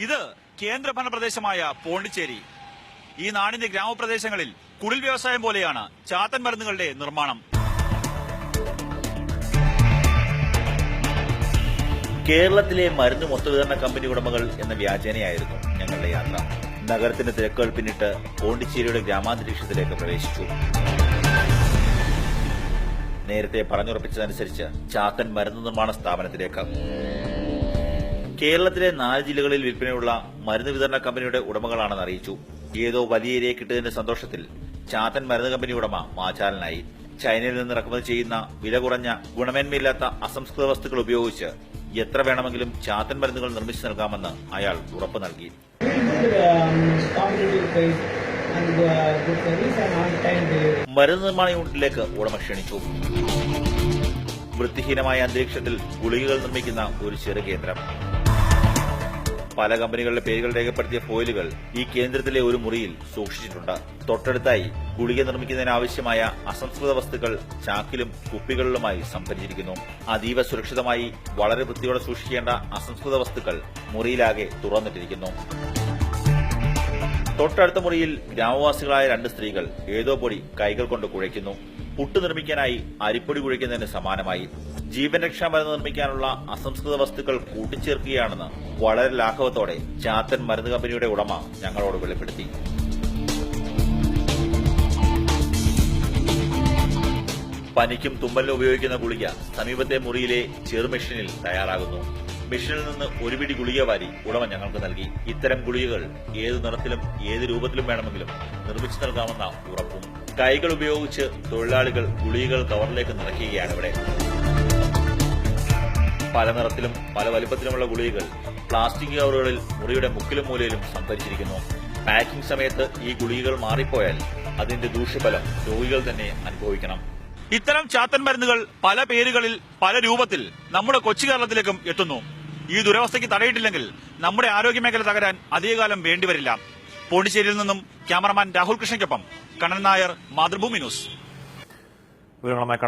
ഇത് കേന്ദ്രഭരണ പ്രദേശമായ പോണ്ടിച്ചേരി. ഈ നാടിന്റെ ഗ്രാമപ്രദേശങ്ങളിൽ കുടിൽ വ്യവസായം പോലെയാണ് ചാത്തൻ മരുന്നുകളുടെ നിർമ്മാണം. കേരളത്തിലെ മരുന്ന് മൊത്തവിതരണ കമ്പനി ഉടമകൾ എന്ന വ്യാജേനയായിരുന്നു ഞങ്ങളുടെ യാത്ര. നഗരത്തിന്റെ തിരക്കുകൾ പിന്നിട്ട് പോണ്ടിച്ചേരിയുടെ ഗ്രാമാന്തരീക്ഷത്തിലേക്ക് പ്രവേശിച്ചു. നേരത്തെ പറഞ്ഞുറപ്പിച്ചതനുസരിച്ച് ചാത്തൻ മരുന്ന് നിർമ്മാണ സ്ഥാപനത്തിലേക്ക്. കേരളത്തിലെ 4 ജില്ലകളിൽ വിൽപ്പനയുള്ള മരുന്ന് വിതരണ കമ്പനിയുടെ ഉടമകളാണെന്ന് അറിയിച്ചു. ഏതോ വലിയ ഏരിയ കിട്ടിയതിന്റെ സന്തോഷത്തിൽ ചാത്തൻ മരുന്ന് കമ്പനി ഉടമ വാചാലനായി. ചൈനയിൽ നിന്ന് ഇറക്കുമതി ചെയ്യുന്ന വില കുറഞ്ഞ ഗുണമേന്മയില്ലാത്ത അസംസ്കൃത വസ്തുക്കൾ ഉപയോഗിച്ച് എത്ര വേണമെങ്കിലും ചാത്തൻ മരുന്നുകൾ നിർമ്മിച്ചു നൽകാമെന്ന് അയാൾ ഉറപ്പു നൽകി. മരുന്ന് നിർമ്മാണ യൂണിറ്റിലേക്ക് ഉടമ ക്ഷണിച്ചു. വൃത്തിഹീനമായ അന്തരീക്ഷത്തിൽ ഗുളികകൾ നിർമ്മിക്കുന്ന ഒരു ചെറു കേന്ദ്രം. പല കമ്പനികളുടെ പേരുകൾ രേഖപ്പെടുത്തിയ ഫോയിലുകൾ ഈ കേന്ദ്രത്തിലെ ഒരു മുറിയിൽ സൂക്ഷിച്ചിട്ടുണ്ട്. തൊട്ടടുത്തായി ഗുളിക നിർമ്മിക്കുന്നതിനാവശ്യമായ അസംസ്കൃത വസ്തുക്കൾ ചാക്കിലും കുപ്പികളിലുമായി സംഭരിച്ചിരിക്കുന്നു. അതീവ സുരക്ഷിതമായി വളരെ വൃത്തിയോടെ സൂക്ഷിക്കേണ്ട അസംസ്കൃത വസ്തുക്കൾ മുറിയിലാകെ തുറന്നിട്ടിരിക്കുന്നു. തൊട്ടടുത്ത മുറിയിൽ ഗ്രാമവാസികളായ 2 സ്ത്രീകൾ ഏതോ പൊടി കൈകൾ കൊണ്ട് കുഴയ്ക്കുന്നു. പുട്ട് നിർമ്മിക്കാനായി അരിപ്പൊടി കുഴയ്ക്കുന്നതിന് സമാനമായി. ജീവൻ രക്ഷാ മരുന്ന് നിർമ്മിക്കാനുള്ള അസംസ്കൃത വസ്തുക്കൾ കൂട്ടിച്ചേർക്കുകയാണെന്ന് വളരെ ലാഘവത്തോടെ ചാത്തൻ മരുന്ന് കമ്പനിയുടെ ഉടമ ഞങ്ങളോട് വെളിപ്പെടുത്തി. പനിക്കും തുമ്മലിനും ഉപയോഗിക്കുന്ന ഗുളിക സമീപത്തെ മുറിയിലെ ചെറു മെഷീനിൽ തയ്യാറാകുന്നു. മെഷീനിൽ നിന്ന് ഒരു പിടി ഗുളിക വാരി ഉടമ ഞങ്ങൾക്ക് നൽകി. ഇത്തരം ഗുളികകൾ ഏത് നിറത്തിലും ഏത് രൂപത്തിലും വേണമെങ്കിലും നിർമ്മിച്ചു നൽകാമെന്ന ഉറപ്പും. കൈകൾ ഉപയോഗിച്ച് തൊഴിലാളികൾ ഗുളികകൾ കവറിലേക്ക് നിറയ്ക്കുകയാണ് ഇവിടെ. പല നിറത്തിലും പല വലിപ്പത്തിലുമുള്ള ഗുളികകൾ പ്ലാസ്റ്റിക് കവറുകളിൽ മുറിയുടെ മുക്കിലും മൂലയിലും സംഭരിച്ചിരിക്കുന്നു. പാക്കിംഗ് സമയത്ത് ഈ ഗുളികകൾ മാറിപ്പോയാൽ അതിന്റെ ദൂഷ്യഫലം രോഗികൾ തന്നെ അനുഭവിക്കണം. ഇത്തരം ചാത്തൻ മരുന്നുകൾ പല പേരുകളിൽ പല രൂപത്തിൽ നമ്മുടെ കൊച്ചു കേരളത്തിലേക്കും എത്തുന്നു. ഈ ദുരവസ്ഥയ്ക്ക് തടയിട്ടില്ലെങ്കിൽ നമ്മുടെ ആരോഗ്യമേഖല തകരാൻ അധികകാലം വേണ്ടിവരില്ല. പോണ്ടിച്ചേരിയിൽ നിന്നും ക്യാമറമാൻ രാഹുൽ കൃഷ്ണയ്ക്കൊപ്പം കണ്ണൻ നായർ, മാതൃഭൂമി ന്യൂസ്.